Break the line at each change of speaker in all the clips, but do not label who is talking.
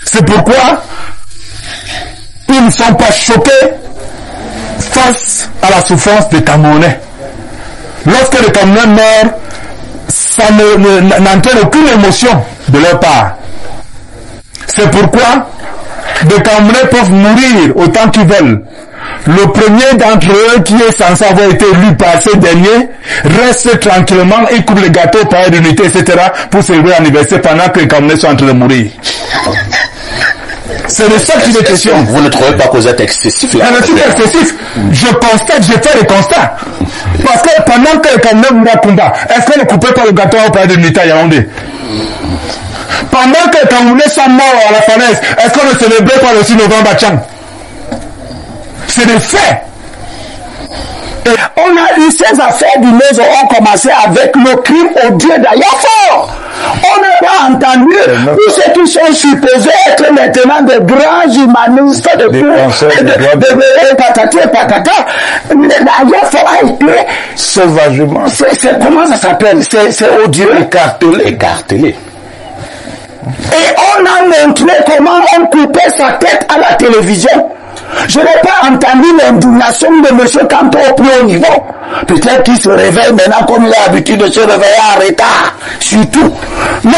C'est pourquoi ils ne sont pas choqués face à la souffrance des Camerounais. Lorsque les Camerounais meurent, ça n'entraîne aucune émotion de leur part. C'est pourquoi des Camerounais peuvent mourir autant qu'ils veulent. Le premier d'entre eux, qui est censé avoir été élu par ces derniers, reste tranquillement et coupe les gâteaux par d'unité, etc. pour célébrer l'anniversaire pendant que les Camerounais sont en train de mourir. C'est de ça qu'il est question.
Vous ne trouvez pas que vous êtes excessif là?
Je suis excessif. Je constate, je fais le constat. Parce que pendant que les Camerounais mourent à combat, est-ce qu'on ne coupait pas le gâteau au palais de l'unité à Yaoundé? Pendant que les Camerounais sont morts à la falaise, est-ce qu'on ne célébrait pas le 6 novembre à Tchang? C'est des faits. Et on a eu ces affaires du Lézo ont commencé avec le crime odieux d'Ayafort. On n'a pas entendu tous ceux qui sont supposés être maintenant des grands humanistes de patati et patata. Ayafort a été sauvagement. Comment ça s'appelle? C'est odieux.
Écartelé.
Et on a montré comment on coupait sa tête à la télévision. Je n'ai pas entendu l'indignation de M. Kanto au plus haut niveau. Peut-être qu'il se réveille maintenant comme il a l'habitude de se réveiller en retard. Surtout. Mais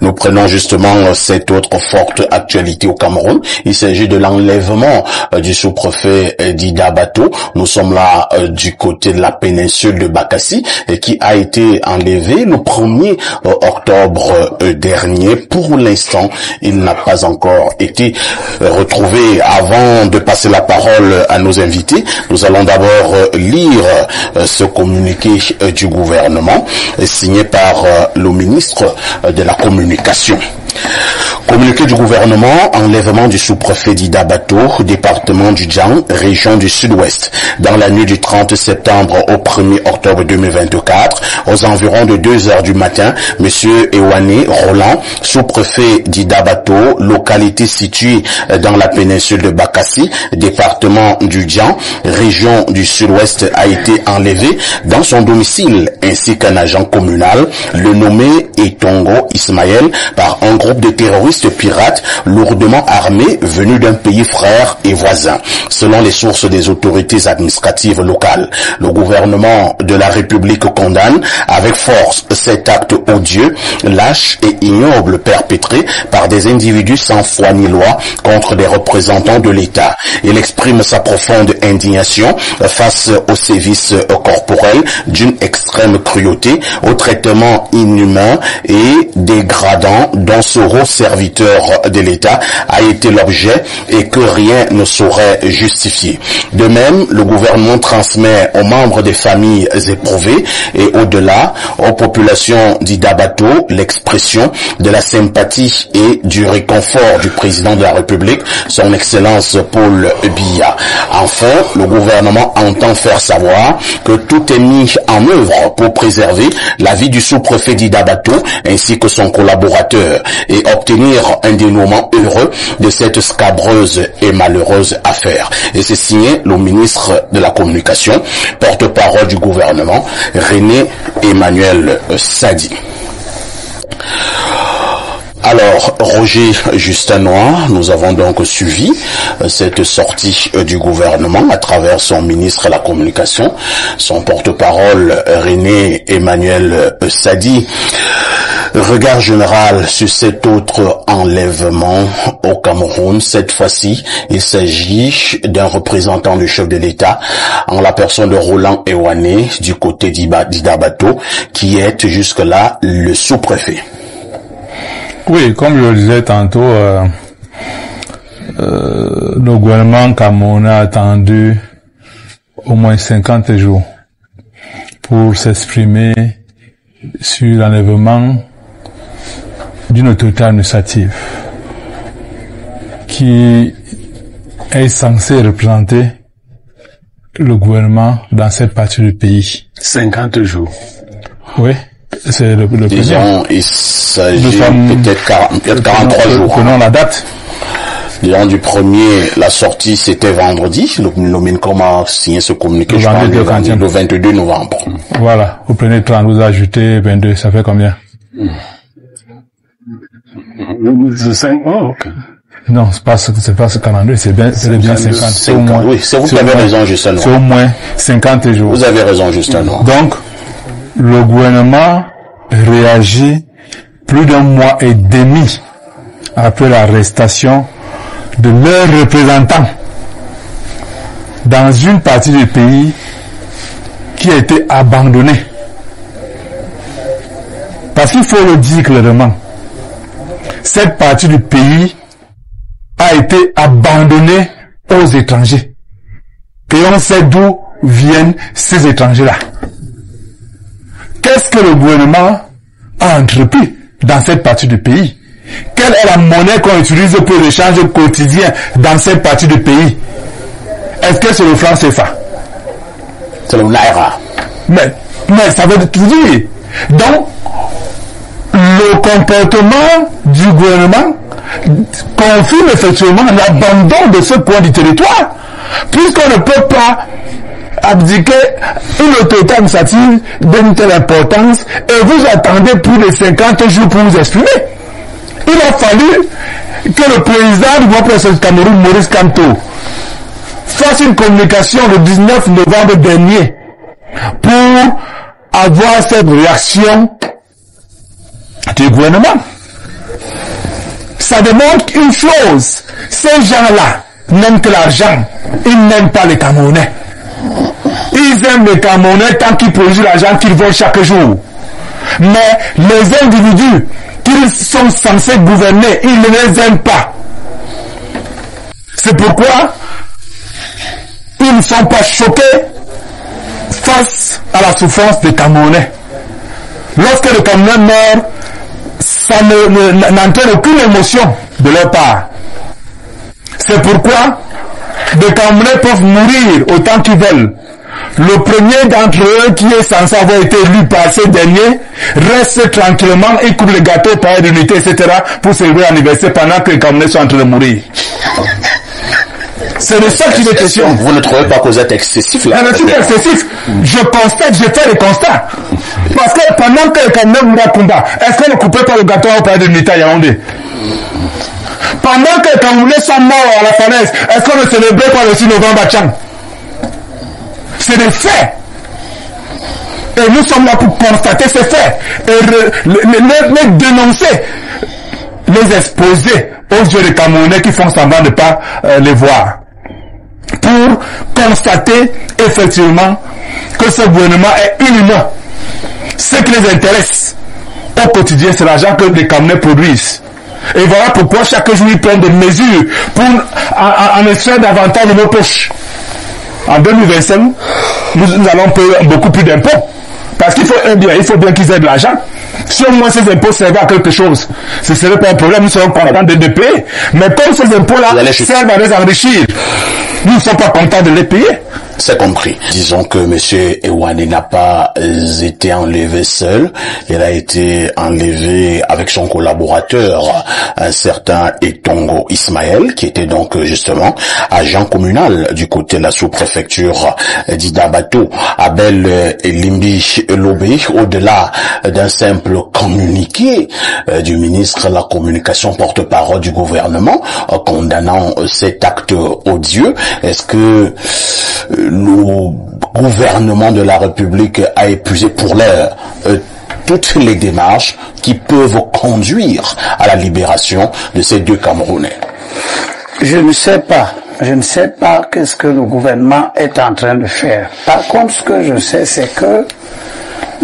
nous prenons justement cette autre forte actualité au Cameroun. Il s'agit de l'enlèvement du sous-préfet Dida Bato. Nous sommes là du côté de la péninsule de Bakassi qui a été enlevé le 1er octobre dernier. Pour l'instant, il n'a pas encore été retrouvé. Avant de passer la parole à nos invités, nous allons d'abord lire ce communiqué du gouvernement signé par le ministre de la Communication. Communiqué du gouvernement, enlèvement du sous-préfet Dida Bato, département du Djang, région du Sud-Ouest. Dans la nuit du 30 septembre au 1er octobre 2024, aux environs de 2 heures du matin, monsieur Ewane Roland, sous-préfet Dida Bato, localité située dans la péninsule de Bakassi, département du Djang, région du Sud-Ouest, a été enlevé dans son domicile, ainsi qu'un agent communal, le nommé Etongo Ismaël, par un groupe de terroristes pirates lourdement armés venus d'un pays frère et voisin. Selon les sources des autorités administratives locales, le gouvernement de la République condamne avec force cet acte odieux, lâche et ignoble perpétré par des individus sans foi ni loi contre des représentants de l'État. Il exprime sa profonde indignation face aux sévices corporels d'une extrême cruauté, au traitement inhumain et dégradant dont ce haut serviteur de l'État a été l'objet et que rien ne saurait justifier. De même, le gouvernement transmet aux membres des familles éprouvées et au-delà, aux populations d'Dida Bato, l'expression de la sympathie et du réconfort du président de la République, son Excellence Paul Biya. Enfin, le gouvernement entend faire savoir que tout est mis en œuvre pour préserver la vie du sous-préfet Dida Bato ainsi que son collaborateur et obtenir un dénouement heureux de cette scabreuse et malheureuse affaire. Et c'est signé le ministre de la Communication, porte-parole du gouvernement, René Emmanuel Sadi. Alors, Roger Justinois, nous avons donc suivi cette sortie du gouvernement à travers son ministre de la Communication, son porte-parole René Emmanuel Sadi. Regard général sur cet autre enlèvement au Cameroun. Cette fois-ci, il s'agit d'un représentant du chef de l'État en la personne de Roland Ewane du côté d'Dida Bato, qui est jusque-là le sous-préfet.
Oui, comme je le disais tantôt, le gouvernement camerounais a attendu au moins 50 jours pour s'exprimer sur l'enlèvement d'une autorité administrative qui est censée représenter le gouvernement dans cette partie du pays.
50 jours.
Oui. C'est le
disons, il s'agit peut-être 43 jours.
Prenons la date.
Disons, du premier, la sortie, c'était vendredi. Le MINCOM a signé ce communiqué, je pense, le 22 novembre.
Voilà. Vous prenez 30, vous ajoutez 22, ça fait combien?
Ok.
Non, c'est pas 42, c'est bien 50. C'est au moins,
oui, c'est vous qui avez raison, justement.
C'est au moins 50 jours.
Vous avez raison, justement.
Donc, le gouvernement réagit plus d'un mois et demi après l'arrestation de leurs représentants dans une partie du pays qui a été abandonnée. Parce qu'il faut le dire clairement, cette partie du pays a été abandonnée aux étrangers. Et on sait d'où viennent ces étrangers-là. Qu'est-ce que le gouvernement a entrepris dans cette partie du pays? Quelle est la monnaie qu'on utilise pour l'échange quotidien dans cette partie du pays? Est-ce que c'est le franc CFA?
C'est le Naira.
Mais ça veut tout dire. Donc, le comportement du gouvernement confirme effectivement l'abandon de ce coin du territoire, puisqu'on ne peut pas abdiquer une autorité administrative d'une telle importance et vous attendez plus de 50 jours pour vous exprimer. Il a fallu que le président du gouvernement du Cameroun, Maurice Kamto, fasse une communication le 19 novembre dernier pour avoir cette réaction du gouvernement. Ça démontre une chose, ces gens-là n'aiment que l'argent, ils n'aiment pas les Camerounais. Ils aiment les Camerounais tant qu'ils produisent l'argent qu'ils volent chaque jour. Mais les individus qu'ils sont censés gouverner, ils ne les aiment pas. C'est pourquoi ils ne sont pas choqués face à la souffrance des Camerounais. Lorsque le Camerounais meurt, ça n'entraîne aucune émotion de leur part. C'est pourquoi des Camerounais peuvent mourir autant qu'ils veulent. Le premier d'entre eux, qui est censé avoir été élu par ces derniers, reste tranquillement et coupe le gâteau par l'unité, etc., pour célébrer l'anniversaire pendant que les Camerounais sont en train de mourir. C'est de ça qu'il est question.
Vous ne trouvez pas que vous êtes excessif là?
Je suis excessif. Je constate, je fais le constat. Parce que pendant que les Camerounais mouraient à combat, est-ce qu'on ne coupait pas le gâteau au palais de l'unité à Yaoundé? Pendant que les Camerounais sont morts à la falaise, est-ce qu'on ne célébrait pas le 6 novembre à Tchang? C'est des faits. Et nous sommes là pour constater ces faits et les dénoncer, les exposer aux yeux des Camerounais qui font semblant de ne pas les voir. Pour constater effectivement que ce gouvernement est inhumain. Ce qui les intéresse au quotidien, c'est l'argent que les Camerounais produisent. Et voilà pourquoi chaque jour ils prennent des mesures pour en extraire davantage de nos poches. En 2025, nous allons payer beaucoup plus d'impôts. Parce qu'il faut bien qu'ils aient de l'argent. Si au moins ces impôts servaient à quelque chose, ce ne serait pas un problème, nous serons contents de les payer. Mais comme ces impôts-là servent à les enrichir, nous ne sommes pas contents de les payer.
C'est compris. Disons que M. Ewane n'a pas été enlevé seul. Il a été enlevé avec son collaborateur, un certain Etongo Ismaël, qui était donc justement agent communal du côté de la sous-préfecture d'Idabato. Abel Limbi Lobé, au-delà d'un simple communiqué du ministre de la Communication, porte-parole du gouvernement, condamnant cet acte odieux. Est-ce que le gouvernement de la République a épuisé pour l'heure toutes les démarches qui peuvent conduire à la libération de ces deux Camerounais?
Je ne sais pas qu'est-ce que le gouvernement est en train de faire. Par contre, ce que je sais, c'est que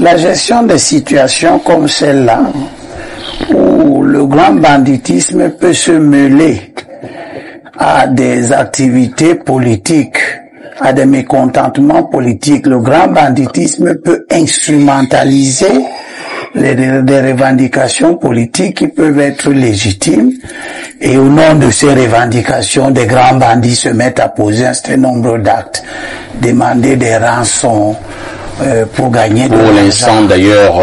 la gestion des situations comme celle-là, où le grand banditisme peut se mêler à des activités politiques, à des mécontentements politiques, le grand banditisme peut instrumentaliser des revendications politiques qui peuvent être légitimes, et au nom de ces revendications, des grands bandits se mettent à poser un certain nombre d'actes, demander des rançons pour gagner de
l'argent. Pour
l'argent.
l'instant, d'ailleurs,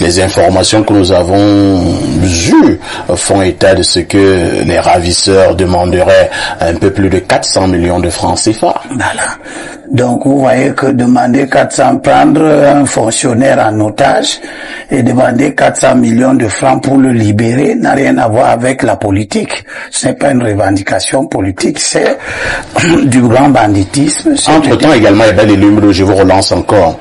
les informations que nous avons eues font état de ce que les ravisseurs demanderaient un peu plus de 400 millions de francs CFA.
Voilà. Donc, vous voyez que demander prendre un fonctionnaire en otage et demander 400 millions de francs pour le libérer n'a rien à voir avec la politique. Ce n'est pas une revendication politique, c'est du grand banditisme.
Entre-temps, également, je vous relance encore.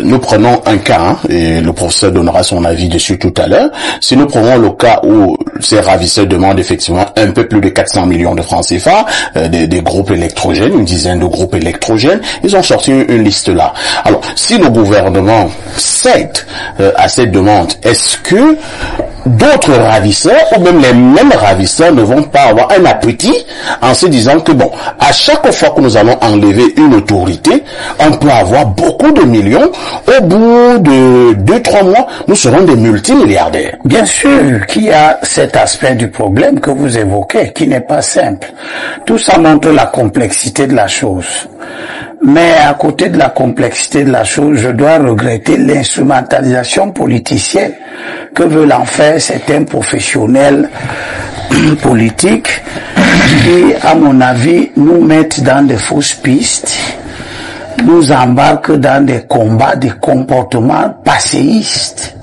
Nous prenons un cas, et le professeur donnera son avis dessus tout à l'heure. Si nous prenons le cas où ces ravisseurs demandent effectivement un peu plus de 400 millions de francs CFA, des groupes électrogènes, une dizaine de groupes électrogènes, ils ont sorti une liste là. Alors, si le gouvernement cède à cette demande, est-ce que d'autres ravisseurs, ou même les mêmes ravisseurs, ne vont pas avoir un appétit en se disant que bon, à chaque fois que nous allons enlever une autorité, on peut avoir beaucoup de millions, au bout de 2-3 mois, nous serons des multimilliardaires.
Bien sûr qu'il y a cet aspect du problème que vous évoquez, qui n'est pas simple. Tout ça montre la complexité de la chose. Mais à côté de la complexité de la chose, je dois regretter l'instrumentalisation politicienne que veulent en faire certains professionnels politiques qui, à mon avis, nous mettent dans des fausses pistes, nous embarquent dans des combats, des comportements passéistes.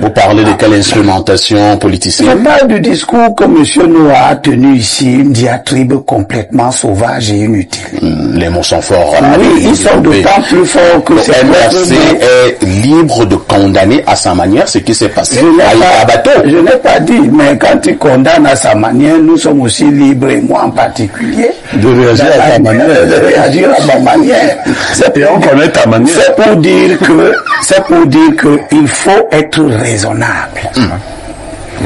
Vous parlez de quelle instrumentation politicienne?
Je parle du discours que M. Noah a tenu ici, une diatribe complètement sauvage et inutile.
Les mots sont forts.
Oui, ils sont d'autant plus forts que
c'est MRC est libre de condamner à sa manière ce qui s'est passé à Bateau.
Je n'ai pas dit, mais quand il condamne à sa manière, nous sommes aussi libres, et moi en particulier,
de réagir à ta manière.
De réagir à ma manière.
Et on connaît ta manière.
C'est pour dire que il faut être raisonnable.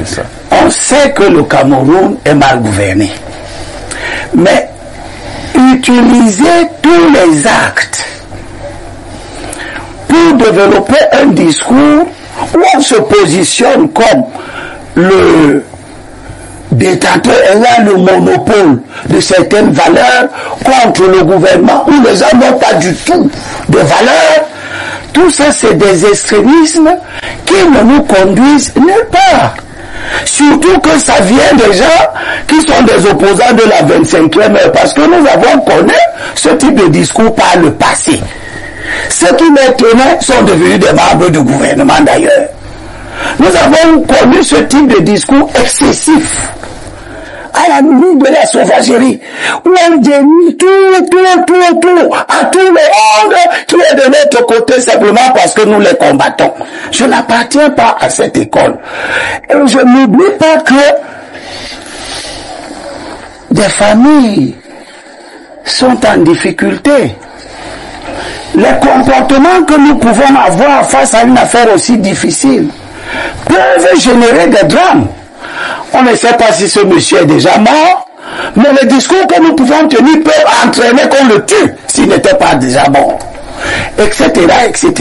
Ça.
On sait que le Cameroun est mal gouverné. Mais utiliser tous les actes pour développer un discours où on se positionne comme le détenteur ayant le monopole de certaines valeurs contre le gouvernement où les gens n'ont pas du tout de valeurs. Tout ça, c'est des extrémismes qui ne nous conduisent nulle part. Surtout que ça vient des gens qui sont des opposants de la 25e heure, parce que nous avons connu ce type de discours par le passé. Ceux qui maintenant sont devenus des membres du gouvernement d'ailleurs. Nous avons connu ce type de discours excessif, à la limite de la sauvagerie, où on dénie tout, à tout le monde qui est de notre côté simplement parce que nous les combattons. Je n'appartiens pas à cette école. Et je n'oublie pas que des familles sont en difficulté. Les comportements que nous pouvons avoir face à une affaire aussi difficile peuvent générer des drames. On ne sait pas si ce monsieur est déjà mort, mais le discours que nous pouvons tenir peut entraîner qu'on le tue s'il n'était pas déjà mort, etc., etc.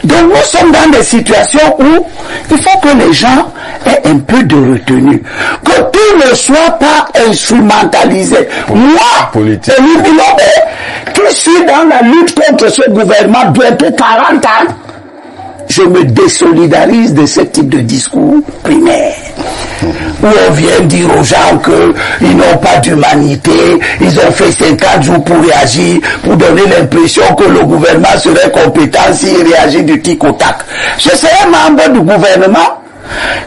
Donc nous sommes dans des situations où il faut que les gens aient un peu de retenue, que tout ne soit pas instrumentalisé. Moi, Élie Bilobé, qui suis dans la lutte contre ce gouvernement bientôt 40 ans, je me désolidarise de ce type de discours primaire, où on vient dire aux gens qu'ils n'ont pas d'humanité, ils ont fait 50 jours pour réagir, pour donner l'impression que le gouvernement serait compétent s'il réagit du tic au tac. Je serai membre du gouvernement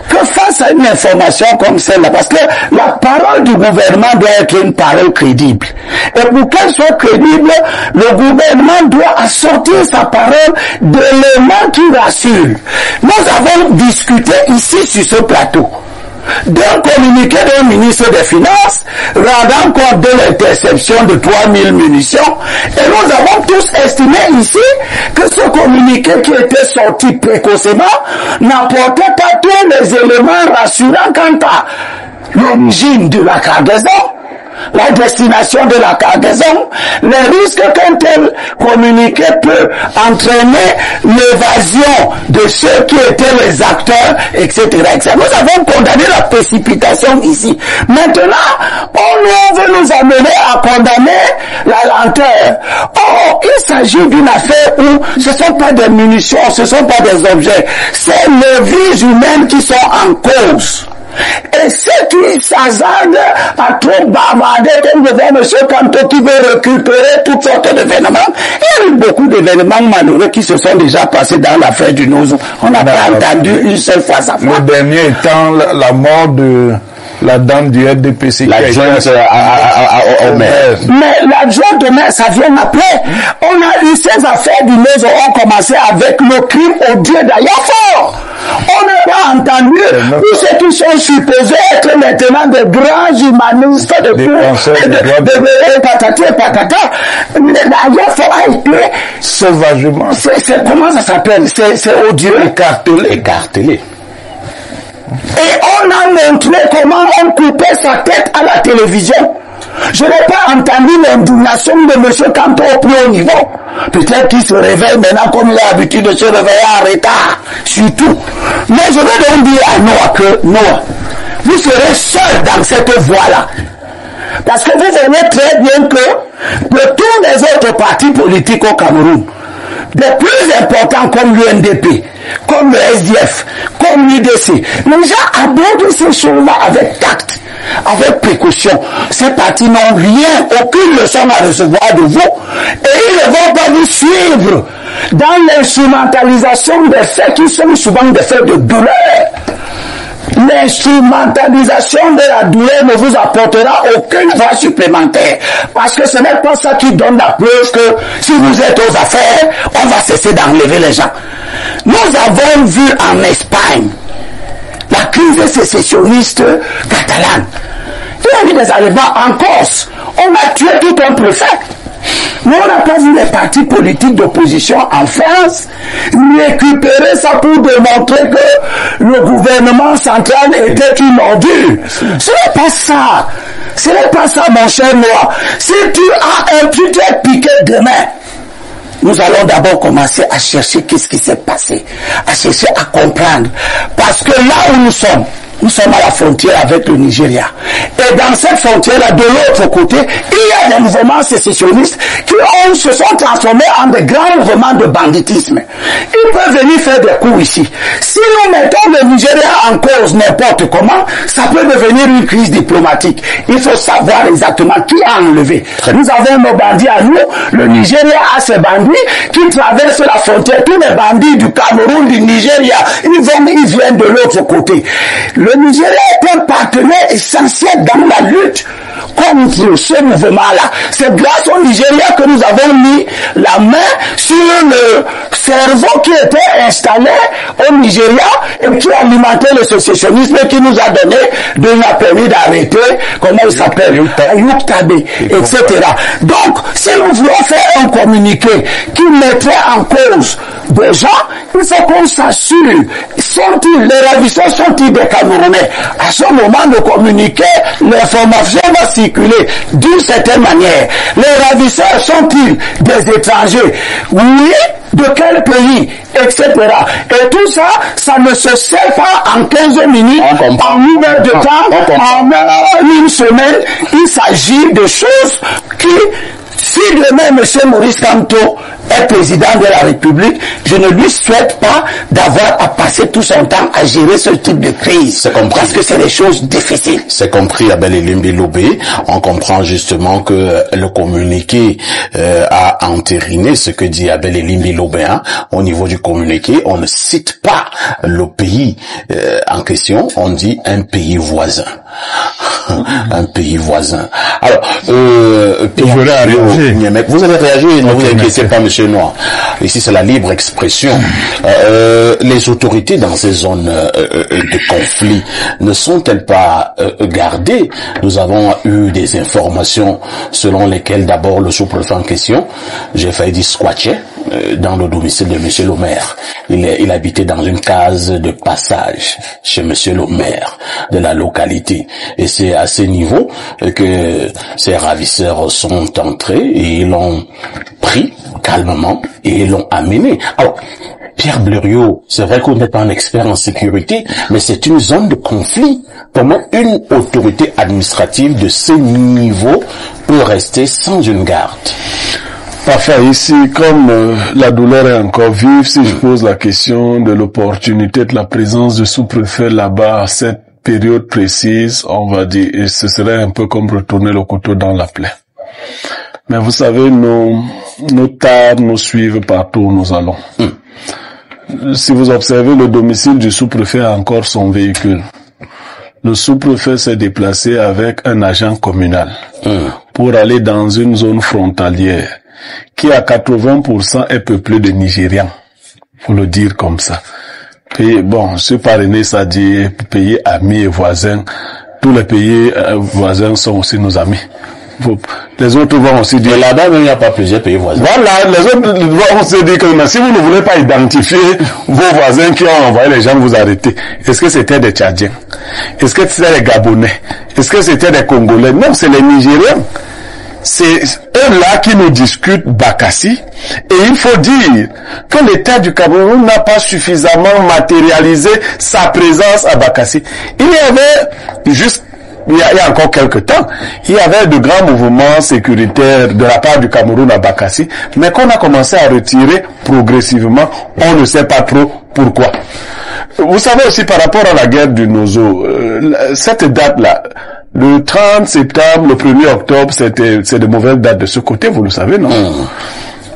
que face à une information comme celle-là, parce que la parole du gouvernement doit être une parole crédible. Et pour qu'elle soit crédible, le gouvernement doit assortir sa parole d'éléments qui rassurent. Nous avons discuté ici sur ce plateau d'un communiqué d'un ministre des Finances rendant compte de l'interception de 3000 munitions, et nous avons tous estimé ici que ce communiqué qui était sorti précocement n'apportait pas tous les éléments rassurants quant à l'origine de la cargaison, la destination de la cargaison, les risques qu'un tel communiqué peut entraîner, l'évasion de ceux qui étaient les acteurs, etc., etc. Nous avons condamné la précipitation ici. Maintenant, on on veut nous amener à condamner la lenteur. Or, il s'agit d'une affaire où ce ne sont pas des munitions, ce ne sont pas des objets, c'est les vies humaines qui sont en cause. Et ceux qui s'hasardent à trop bavarder, comme devant M. Kanto qui veut récupérer toutes sortes d'événements, il y a eu beaucoup d'événements malheureux qui se sont déjà passés dans l'affaire du Nozo. On n'a pas entendu une seule fois ça.
Le dernier étant la mort de la dame du RDPC.
L'adjointe au maire.
Mais l'adjointe au maire, ça vient après. On a eu ces affaires du Nozo, ont commencé avec le crime odieux d'Ayafort. On n'a pas entendu tous ceux qui sont supposés être maintenant des grands humanistes de patati et patata. Ayafort a été
sauvagement.
Comment ça s'appelle? C'est odieux.
Écartelé.
Et on a montré comment on coupait sa tête à la télévision. Je n'ai pas entendu l'indignation de M. Kanto au plus haut niveau. Peut-être qu'il se réveille maintenant comme il a l'habitude de se réveiller en retard. Surtout. Mais je vais donc dire à Noah que Noah, vous serez seul dans cette voie-là. Parce que vous venez très bien que de tous les autres partis politiques au Cameroun, des plus importants comme l'UNDP, comme le SDF, comme l'UDC, les gens abordent ces choses-là avec tact, avec précaution. Ces partis n'ont rien, aucune leçon à recevoir de vous, et ils ne vont pas vous suivre dans l'instrumentalisation des faits qui sont souvent des faits de douleur. L'instrumentalisation de la douleur ne vous apportera aucune voix supplémentaire. Parce que ce n'est pas ça qui donne la preuve que si vous êtes aux affaires, on va cesser d'enlever les gens. Nous avons vu en Espagne la crise sécessionniste catalane. Il y a eu des éléments en Corse. On a tué tout un préfet. Mais on n'a pas vu les partis politiques d'opposition en France récupérer ça pour démontrer que le gouvernement central était une ordure. Ce n'est pas ça. Ce n'est pas ça, mon cher Noah. Si tu as un putain piqué demain, nous allons d'abord commencer à chercher qu'est-ce qui s'est passé, à chercher à comprendre. Parce que là où nous sommes à la frontière avec le Nigeria. Et dans cette frontière-là, de l'autre côté, il y a des mouvements sécessionnistes qui se sont transformés en des grands mouvements de banditisme. Ils peuvent venir faire des coups ici. Si nous mettons le Nigeria en cause n'importe comment, ça peut devenir une crise diplomatique. Il faut savoir exactement qui a enlevé. Nous avons nos bandits à nous, le Nigeria a ses bandits qui traversent la frontière. Tous les bandits du Cameroun, du Nigeria, ils viennent de l'autre côté. Le Nigeria est un partenaire essentiel dans la lutte contre ce mouvement-là. C'est grâce au Nigeria que nous avons mis la main sur le cerveau qui était installé au Nigeria et qui alimentait le sécessionnisme et qui nous a donné, nous a permis d'arrêter, comment il s'appelle, Ayub Tabé, etc. Donc, si nous voulons faire un communiqué qui mettrait en cause des gens, il faut qu'on s'assure, les ravisseurs sont-ils des Camerounais? À ce moment de communiquer, l'information va circuler d'une certaine manière. Les ravisseurs sont-ils des étrangers? Oui, de quel pays, etc. Et tout ça, ça ne se sait pas en 15 minutes, en une heure de temps, en une semaine. Il s'agit de choses qui, si demain M. Maurice Kamto est président de la République, je ne lui souhaite pas d'avoir à passer tout son temps à gérer ce type de crise. Parce que c'est des choses difficiles.
C'est compris, Abel Elimbi Lobé. On comprend justement que le communiqué a entériné ce que dit Abel Elimbi Lobé. Au niveau du communiqué, on ne cite pas le pays en question, on dit un pays voisin. Un pays voisin. Alors, vous avez réagi, ne vous inquiétez pas, monsieur Noir. Ici, c'est la libre expression. Les autorités dans ces zones de conflit ne sont-elles pas gardées? Nous avons eu des informations selon lesquelles d'abord le sous-préfet en question, j'ai failli dire squatcher dans le domicile de monsieur le maire. Il habitait dans une case de passage chez monsieur le maire de la localité. Et c'est à ce niveau que ces ravisseurs sont entrés et ils l'ont pris calmement et ils l'ont amené. Alors, Pierre Blériot, c'est vrai qu'on n'est pas un expert en sécurité, mais c'est une zone de conflit. Comment une autorité administrative de ce niveau peut rester sans une garde?
Parfait. Ici, comme la douleur est encore vive, si je pose la question de l'opportunité de la présence de sous-préfet là-bas à cette période précise, on va dire, et ce serait un peu comme retourner le couteau dans la plaie. Mais vous savez, nos tables nous suivent partout où nous allons. Si vous observez, le domicile du sous-préfet a encore son véhicule. Le sous-préfet s'est déplacé avec un agent communal pour aller dans une zone frontalière qui à 80% est peuplée de Nigérians. Faut le dire comme ça. Pays, bon, je suis parrainé, ça dit pays amis et voisins. Tous les pays voisins sont aussi nos amis. Les autres vont aussi dire...
Mais là-bas, il n'y a pas plusieurs pays voisins.
Voilà, les autres vont se dire que si vous ne voulez pas identifier vos voisins qui ont envoyé les gens vous arrêter, est-ce que c'était des Tchadiens? Est-ce que c'était des Gabonais? Est-ce que c'était des Congolais? Non, c'est les Nigériens. C'est eux-là qui nous discutent Bakassi. Et il faut dire que l'État du Cameroun n'a pas suffisamment matérialisé sa présence à Bakassi. Il y avait juste il y a encore quelques temps, il y avait de grands mouvements sécuritaires de la part du Cameroun à Bakassi, mais qu'on a commencé à retirer progressivement. On ne sait pas trop pourquoi. Vous savez aussi par rapport à la guerre du Nozo, cette date-là, le 30 septembre, le 1er octobre, c'est de mauvaises dates de ce côté, vous le savez, non?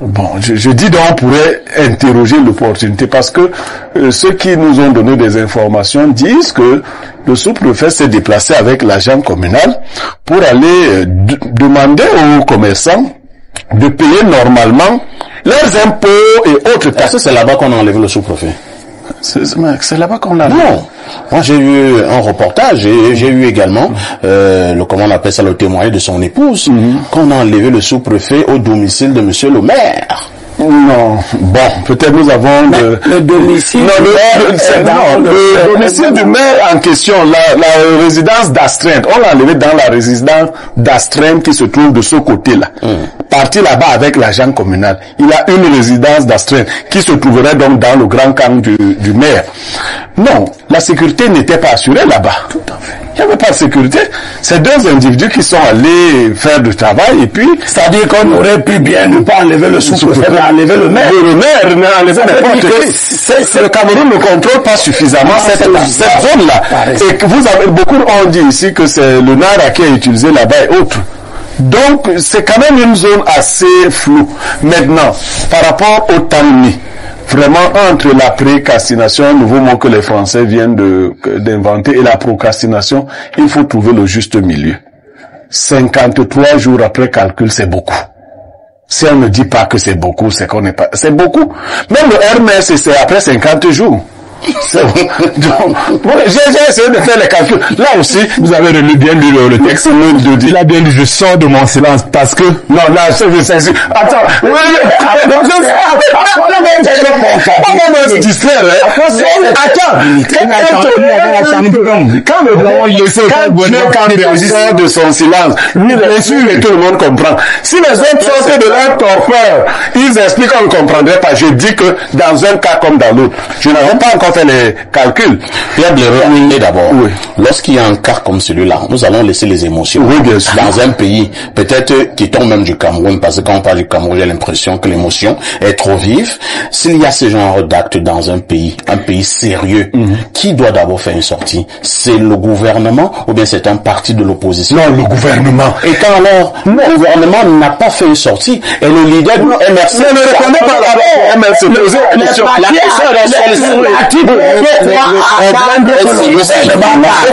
Bon, je dis donc on pourrait interroger l'opportunité parce que ceux qui nous ont donné des informations disent que le sous-préfet s'est déplacé avec l'agent communal pour aller demander aux commerçants de payer normalement leurs impôts et autres taxes.
Est-ce que c'est là-bas qu'on a enlevé le sous-préfet?
C'est là-bas qu'on l'a.
Non. Moi, j'ai eu un reportage et j'ai eu également, comment on appelle ça, le témoignage de son épouse, qu'on a enlevé le sous-préfet au domicile de monsieur le maire.
Non. Bon, peut-être nous avons
le domicile
le domicile du maire en question, la résidence d'astreinte. On l'a enlevé dans la résidence d'astreinte qui se trouve de ce côté-là. Parti là-bas avec l'agent communal. Il a une résidence d'astreinte qui se trouverait donc dans le grand camp du maire. Non, la sécurité n'était pas assurée là-bas. Tout à fait. Il n'y avait pas de sécurité. C'est deux individus qui sont allés faire du travail et puis...
C'est-à-dire qu'on aurait pu bien ne pas enlever le sous-préfet, mais enlever le maire.
Le maire n'a enlevé n'importe qui. Le Cameroun ne contrôle pas suffisamment cette zone-là. Et que vous avez, beaucoup ont dit ici que c'est le Nara qui est utilisé là-bas et autres. Donc, c'est quand même une zone assez floue. Maintenant, par rapport au Tanmi, vraiment, entre la précastination, un nouveau mot que les Français viennent d'inventer, et la procrastination, il faut trouver le juste milieu. 53 jours après calcul, c'est beaucoup. Si on ne dit pas que c'est beaucoup, c'est qu'on n'est pas... C'est beaucoup. Même le RMS, c'est après 50 jours. Donc, j'ai essayé de faire les calculs. Là aussi,
vous avez bien lu le texte. Il a bien dit, je sors de mon silence parce que...
Non, là, je sais. Attends. On va se distraire, Attends. Quand le sort de son silence, lui, bien sûr, et tout le monde comprend. Si les autres sortent de leur torpeur, ils expliquent qu'on ne comprendrait pas. Je dis que dans un cas comme dans l'autre, je n'avais pas encore fait les calculs.
Pierre Blériot, d'abord, lorsqu'il y a un cas comme celui-là, nous allons laisser les émotions.
Oui, bien sûr.
Dans un pays, peut-être qui tombe même du Cameroun, parce que quand on parle du Cameroun, j'ai l'impression que l'émotion est trop vive. S'il y a ce genre d'actes dans un pays sérieux, qui doit d'abord faire une sortie? C'est le gouvernement ou bien c'est un parti de l'opposition?
Non, le gouvernement.
Et quand alors, le gouvernement n'a pas fait une sortie, et le leader du MRC
ne reconnaît pas la MRC. La question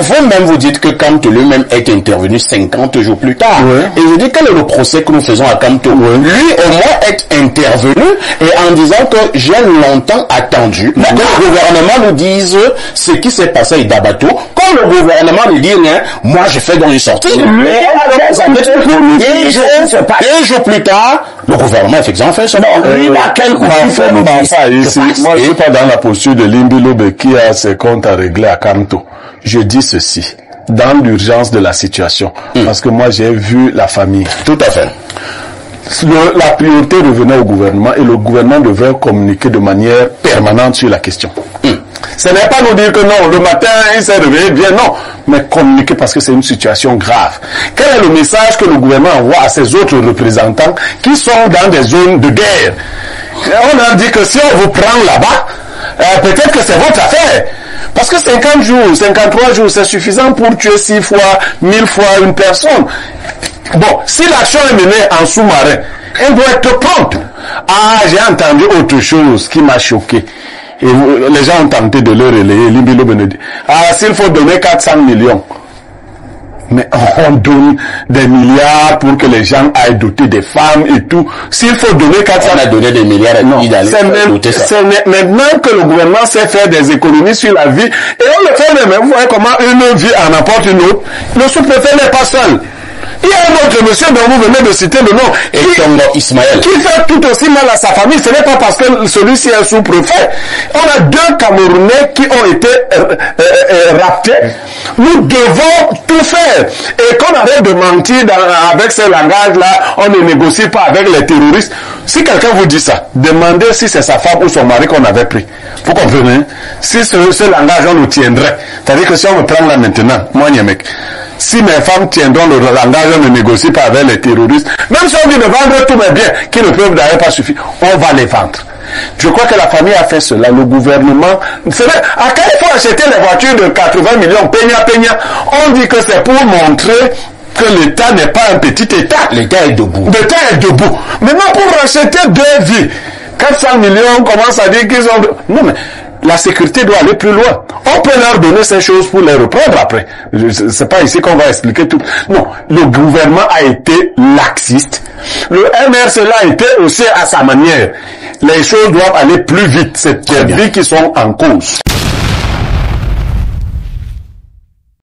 vous-même vous dites que Kamto lui-même est intervenu 50 jours plus tard. Et je dis quel est le procès que nous faisons à Kamto? Lui au moins est intervenu et en disant que j'ai longtemps attendu que le gouvernement nous dise ce qui s'est passé à Idabato. Quand le gouvernement ne dit rien, moi je fais donc une sortie. Et un jour plus tard, le gouvernement effectivement fait son
moi je suis pas dans la posture de Limbilobe qui a ses comptes à régler à Kamto. Je dis ceci, dans l'urgence de la situation, parce que moi j'ai vu la famille.
Tout à fait.
la priorité revenait au gouvernement et le gouvernement devait communiquer de manière permanente sur la question. Ce n'est pas nous dire que non, le matin, il s'est réveillé bien, non. Mais communiquer parce que c'est une situation grave. Quel est le message que le gouvernement envoie à ses autres représentants qui sont dans des zones de guerre? On leur dit que si on vous prend là-bas, peut-être que c'est votre affaire. Parce que 50 jours, 53 jours, c'est suffisant pour tuer 6 fois, 1000 fois une personne. Bon, si l'action est menée en sous-marin, elle doit être prompte. Ah, j'ai entendu autre chose qui m'a choqué. Et les gens ont tenté de le relayer. Limbilo Benedi. Ah, s'il faut donner 400 millions. Mais on donne des milliards pour que les gens aillent doter des femmes et tout. S'il faut donner 400...
On a donné des milliards à qui d'aller doter ça.
C'est maintenant que le gouvernement sait faire des économies sur la vie. Et on le fait même. Vous voyez comment une vie en apporte une autre. Le sous-préfet n'est pas seul. Il y a un autre monsieur dont vous venez de citer le nom.
Ismaël.
Qui fait tout aussi mal à sa famille. Ce n'est pas parce que celui-ci est sous-préfet. On a 2 Camerounais qui ont été raptés. Nous devons tout faire. Et qu'on arrête de mentir avec ce langage-là, on ne négocie pas avec les terroristes. Si quelqu'un vous dit ça, demandez si c'est sa femme ou son mari qu'on avait pris. Vous comprenez? Si ce langage, on nous tiendrait. C'est-à-dire que si on me prend là maintenant, moi, Niamek, si mes femmes tiendront le langage, on ne négocie pas avec les terroristes. Même si on dit de vendre tous mes biens, qui ne peuvent d'ailleurs pas suffire, on va les vendre. Je crois que la famille a fait cela. Le gouvernement... À quand il faut acheter les voitures de 80 millions, peña, on dit que c'est pour montrer que l'État n'est pas un petit État.
L'État est debout.
L'État est debout. Maintenant, pour racheter 2 vies, 400 millions, on commence à dire qu'ils ont... Non, mais la sécurité doit aller plus loin. On peut leur donner ces choses pour les reprendre après. C'est pas ici qu'on va expliquer tout. Non, le gouvernement a été laxiste. Le MRC a été aussi à sa manière. Les choses doivent aller plus vite. C'est des vies qui sont en cause.